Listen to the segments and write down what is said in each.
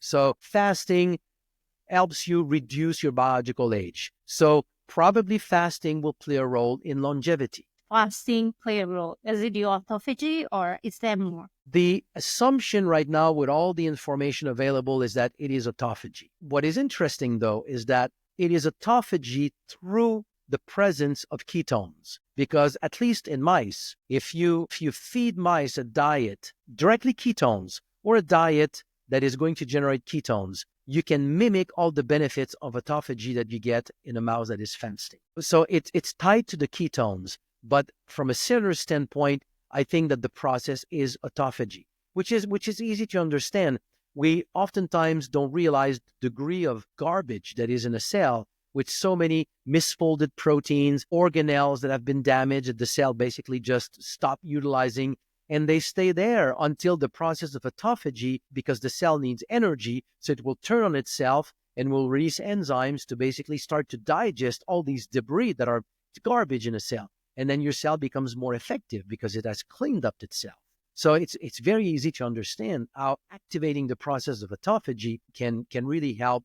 So fasting helps you reduce your biological age. So probably fasting will play a role in longevity. Fasting play a role? Is it the autophagy or is there more? The assumption right now, with all the information available, is that it is autophagy. What is interesting, though, is that it is autophagy through the presence of ketones. Because at least in mice, if you feed mice a diet directly ketones or a diet that is going to generate ketones, you can mimic all the benefits of autophagy that you get in a mouse that is fasting. So it's tied to the ketones. But from a cellular standpoint, I think that the process is autophagy, which is easy to understand. We oftentimes don't realize the degree of garbage that is in a cell, with so many misfolded proteins, organelles that have been damaged that the cell basically just stop utilizing, and they stay there until the process of autophagy, because the cell needs energy, so it will turn on itself and will release enzymes to basically start to digest all these debris that are garbage in a cell. And then your cell becomes more effective because it has cleaned up itself. So it's very easy to understand how activating the process of autophagy can really help,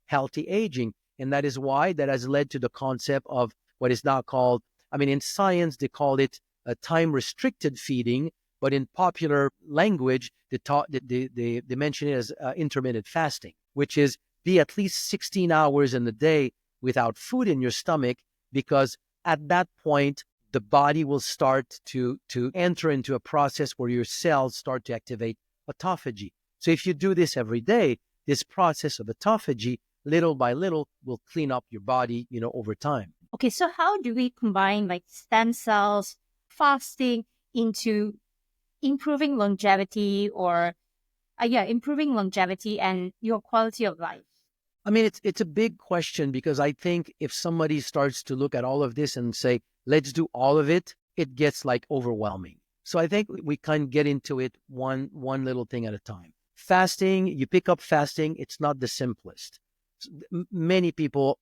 healthy aging. And that is why that has led to the concept of what is now called, I mean, in science, they call it a time restricted feeding, but in popular language, they mention it as intermittent fasting, which is be at least 16 hours in the day without food in your stomach, because at that point, the body will start to enter into a process where your cells start to activate autophagy. So if you do this every day, this process of autophagy, little by little, will clean up your body, over time. Okay, so how do we combine like stem cells, fasting into improving longevity or improving longevity and your quality of life? I mean, it's a big question, because I think if somebody starts to look at all of this and say, let's do all of it, it gets like overwhelming. So I think we kind of get into it one little thing at a time. Fasting, you pick up fasting, it's not the simplest. For many people,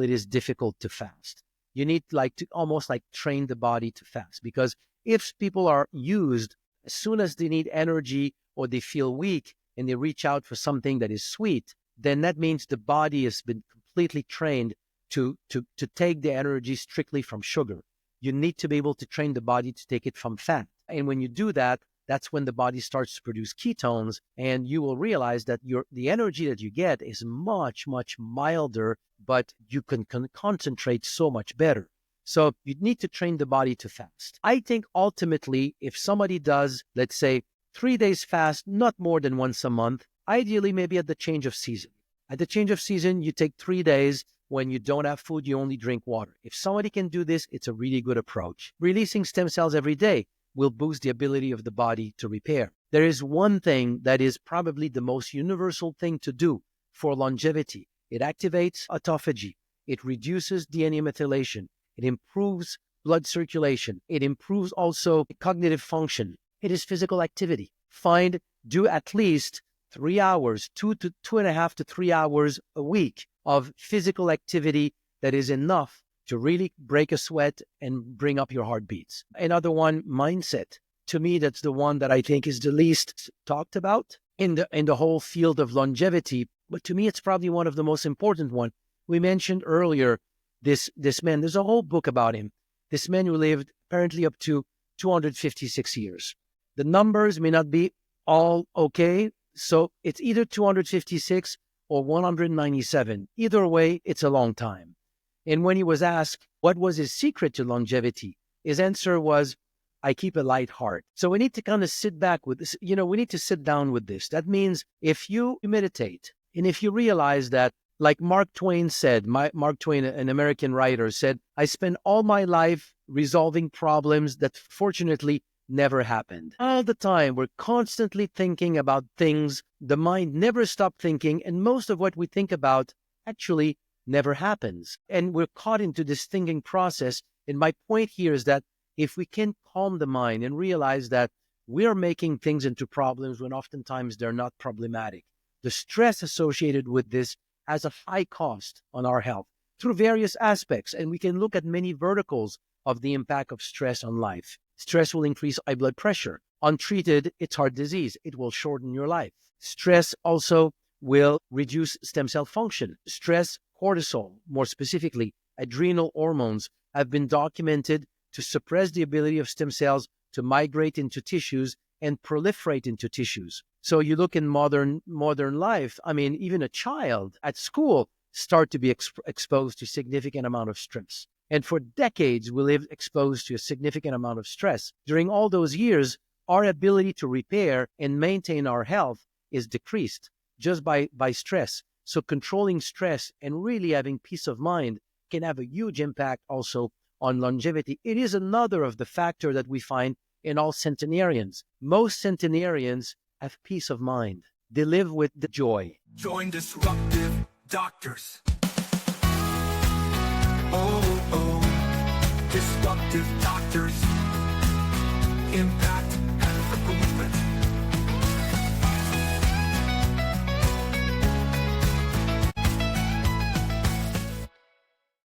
it is difficult to fast. You need like to almost like train the body to fast, because if people are used, as soon as they need energy or they feel weak and they reach out for something that is sweet, then that means the body has been completely trained to take the energy strictly from sugar. You need to be able to train the body to take it from fat. And when you do that, that's when the body starts to produce ketones, and you will realize that the energy that you get is much, much milder, but you can concentrate so much better. So you need to train the body to fast. I think ultimately, if somebody does, let's say, 3 days fast, not more than once a month, ideally maybe at the change of season. At the change of season, you take 3 days. When you don't have food, you only drink water. If somebody can do this, it's a really good approach. Releasing stem cells every day will boost the ability of the body to repair. There is one thing that is probably the most universal thing to do for longevity. It activates autophagy. It reduces DNA methylation. It improves blood circulation. It improves also cognitive function. It is physical activity. Do at least 3 hours, 2.5 to 3 hours a week of physical activity that is enough to really break a sweat and bring up your heartbeats. Another one, mindset. To me, that's the one that I think is the least talked about in the whole field of longevity. But to me, it's probably one of the most important one. We mentioned earlier this man. There's a whole book about him. This man who lived apparently up to 256 years. The numbers may not be all okay. So it's either 256 or 197. Either way, it's a long time. And when he was asked what was his secret to longevity, his answer was, I keep a light heart. So we need to kind of sit back with this. We need to sit down with this. That means if you meditate and if you realize that, like Mark Twain said, Mark Twain, an American writer, said, I spent all my life resolving problems that fortunately never happened. All the time, we're constantly thinking about things. The mind never stops thinking, and most of what we think about actually never happens. And we're caught into this thinking process. And my point here is that if we can calm the mind and realize that we're making things into problems when oftentimes they're not problematic, the stress associated with this has a high cost on our health through various aspects. And we can look at many verticals of the impact of stress on life. Stress will increase high blood pressure. Untreated, it's heart disease. It will shorten your life. Stress also will reduce stem cell function. Stress, cortisol, more specifically, adrenal hormones, have been documented to suppress the ability of stem cells to migrate into tissues and proliferate into tissues. So you look in modern life, I mean, even a child at school start to be exposed to significant amount of stress. And for decades, we lived exposed to a significant amount of stress. During all those years, our ability to repair and maintain our health is decreased just by stress. So controlling stress and really having peace of mind can have a huge impact also on longevity. It is another of the factors that we find in all centenarians. Most centenarians have peace of mind. They live with the joy. Join Disruptive Doctors. Oh, Disruptive Doctors. Impact